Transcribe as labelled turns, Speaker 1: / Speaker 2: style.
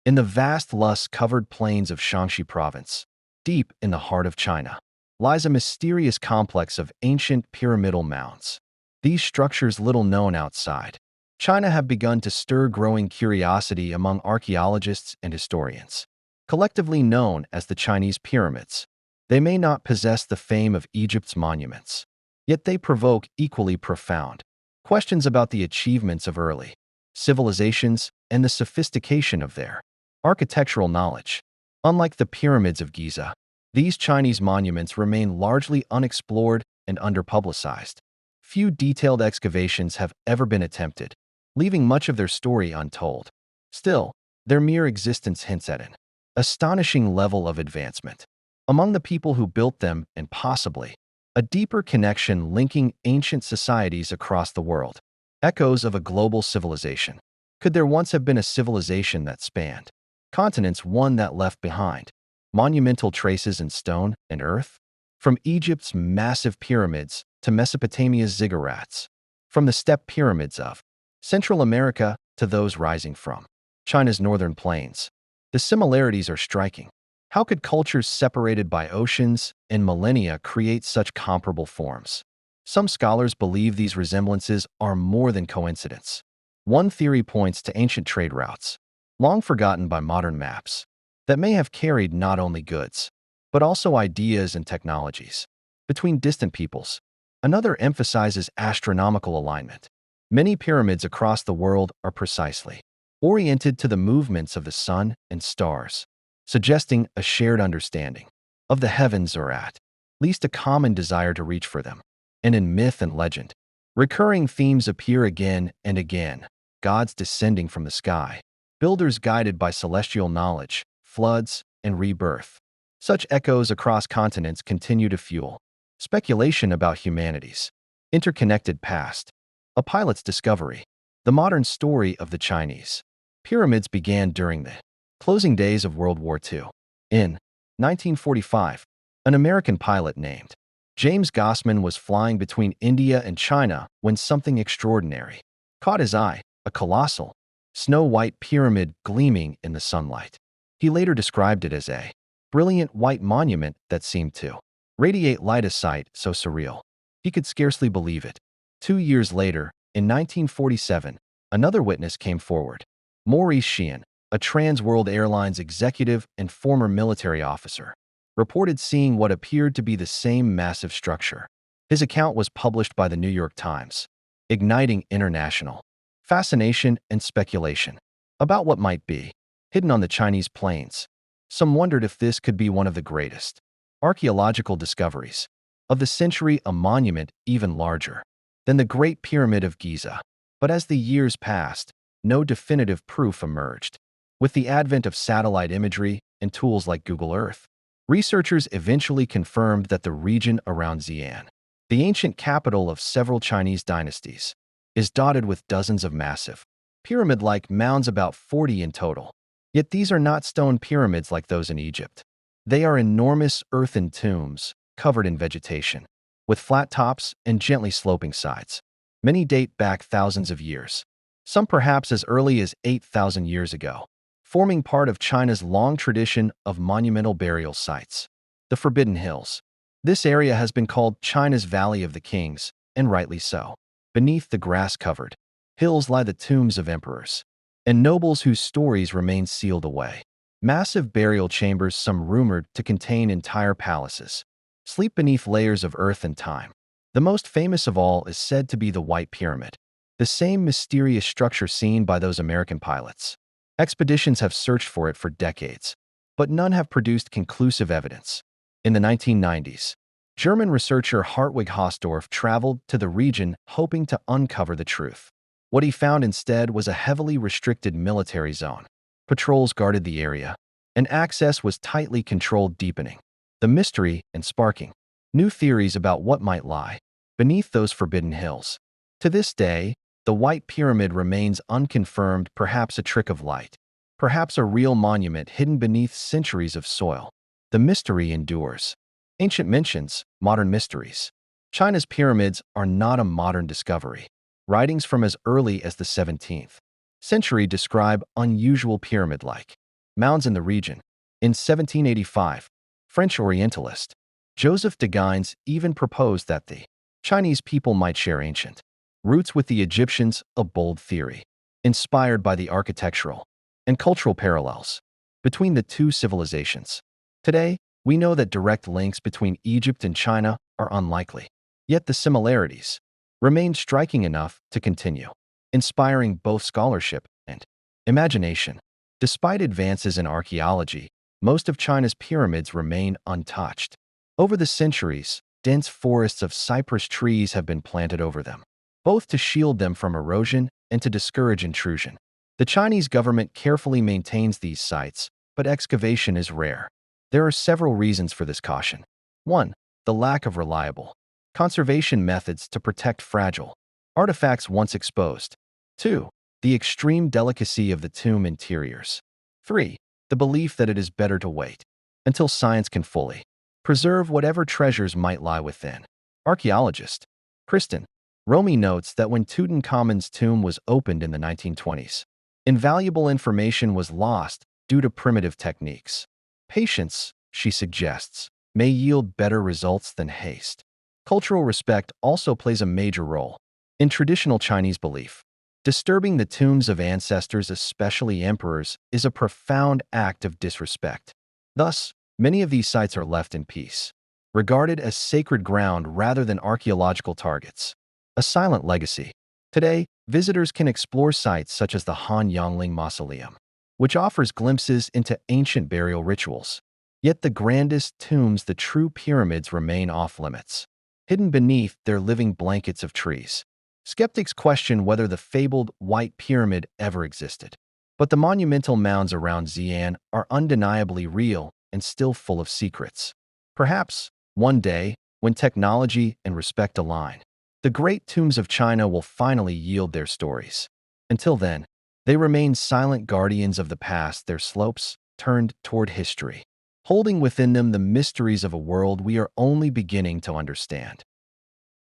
Speaker 1: In the vast lush-covered plains of Shaanxi Province, deep in the heart of China, lies a mysterious complex of ancient pyramidal mounds. These structures, little known outside China, have begun to stir growing curiosity among archaeologists and historians. Collectively known as the Chinese pyramids, they may not possess the fame of Egypt's monuments, yet they provoke equally profound questions about the achievements of early civilizations and the sophistication of their architectural knowledge. Unlike the pyramids of Giza, these Chinese monuments remain largely unexplored and underpublicized. Few detailed excavations have ever been attempted, leaving much of their story untold. Still, their mere existence hints at an astonishing level of advancement among the people who built them, and possibly a deeper connection linking ancient societies across the world. Echoes of a global civilization. Could there once have been a civilization that spanned continents, one that left behind monumental traces in stone and earth? From Egypt's massive pyramids to Mesopotamia's ziggurats, from the step pyramids of Central America to those rising from China's northern plains, the similarities are striking. How could cultures separated by oceans and millennia create such comparable forms? Some scholars believe these resemblances are more than coincidence. One theory points to ancient trade routes, long forgotten by modern maps, that may have carried not only goods, but also ideas and technologies between distant peoples. Another emphasizes astronomical alignment. Many pyramids across the world are precisely oriented to the movements of the sun and stars, suggesting a shared understanding of the heavens, or at least a common desire to reach for them. And in myth and legend, recurring themes appear again and again: gods descending from the sky, builders guided by celestial knowledge, floods, and rebirth. Such echoes across continents continue to fuel speculation about humanity's interconnected past. A pilot's discovery. The modern story of the Chinese pyramids began during the closing days of World War II. In 1945, an American pilot named James Gossman was flying between India and China when something extraordinary caught his eye: a colossal, snow-white pyramid gleaming in the sunlight. He later described it as a brilliant white monument that seemed to radiate light, a sight so surreal he could scarcely believe it. 2 years later, in 1947, another witness came forward. Maurice Sheehan, a Trans World Airlines executive and former military officer, reported seeing what appeared to be the same massive structure. His account was published by the New York Times, igniting international fascination and speculation about what might be hidden on the Chinese plains. Some wondered if this could be one of the greatest archaeological discoveries of the century, a monument even larger than the Great Pyramid of Giza. But as the years passed, no definitive proof emerged. With the advent of satellite imagery and tools like Google Earth, researchers eventually confirmed that the region around Xi'an, the ancient capital of several Chinese dynasties, is dotted with dozens of massive, pyramid-like mounds, about 40 in total. Yet these are not stone pyramids like those in Egypt. They are enormous earthen tombs covered in vegetation, with flat tops and gently sloping sides. Many date back thousands of years, some perhaps as early as 8,000 years ago, forming part of China's long tradition of monumental burial sites. The Forbidden Hills. This area has been called China's Valley of the Kings, and rightly so. Beneath the grass-covered hills lie the tombs of emperors and nobles whose stories remain sealed away. Massive burial chambers, some rumored to contain entire palaces, sleep beneath layers of earth and time. The most famous of all is said to be the White Pyramid, the same mysterious structure seen by those American pilots. Expeditions have searched for it for decades, but none have produced conclusive evidence. In the 1990s, German researcher Hartwig Hausdorff traveled to the region hoping to uncover the truth. What he found instead was a heavily restricted military zone. Patrols guarded the area, and access was tightly controlled, deepening the mystery and sparking new theories about what might lie beneath those forbidden hills. To this day, the White Pyramid remains unconfirmed, perhaps a trick of light, perhaps a real monument hidden beneath centuries of soil. The mystery endures. Ancient mentions, modern mysteries. China's pyramids are not a modern discovery. Writings from as early as the 17th century describe unusual pyramid-like mounds in the region. In 1785, French Orientalist Joseph de Guines even proposed that the Chinese people might share ancient roots with the Egyptians, a bold theory, inspired by the architectural and cultural parallels between the two civilizations. Today, we know that direct links between Egypt and China are unlikely, yet the similarities remain striking enough to continue, inspiring both scholarship and imagination. Despite advances in archaeology, most of China's pyramids remain untouched. Over the centuries, dense forests of cypress trees have been planted over them, both to shield them from erosion and to discourage intrusion. The Chinese government carefully maintains these sites, but excavation is rare. There are several reasons for this caution. 1. The lack of reliable conservation methods to protect fragile artifacts once exposed. 2. The extreme delicacy of the tomb interiors. 3. The belief that it is better to wait until science can fully preserve whatever treasures might lie within. Archaeologist Kristen Romy notes that when Tutankhamun's tomb was opened in the 1920s, invaluable information was lost due to primitive techniques. Patience, she suggests, may yield better results than haste. Cultural respect also plays a major role. In traditional Chinese belief, disturbing the tombs of ancestors, especially emperors, is a profound act of disrespect. Thus, many of these sites are left in peace, regarded as sacred ground rather than archaeological targets. A silent legacy. Today, visitors can explore sites such as the Han Yongling Mausoleum, which offers glimpses into ancient burial rituals. Yet the grandest tombs, the true pyramids, remain off-limits, hidden beneath their living blankets of trees. Skeptics question whether the fabled White Pyramid ever existed. But the monumental mounds around Xi'an are undeniably real and still full of secrets. Perhaps, one day, when technology and respect align, the great tombs of China will finally yield their stories. Until then, they remain silent guardians of the past, their slopes turned toward history, holding within them the mysteries of a world we are only beginning to understand.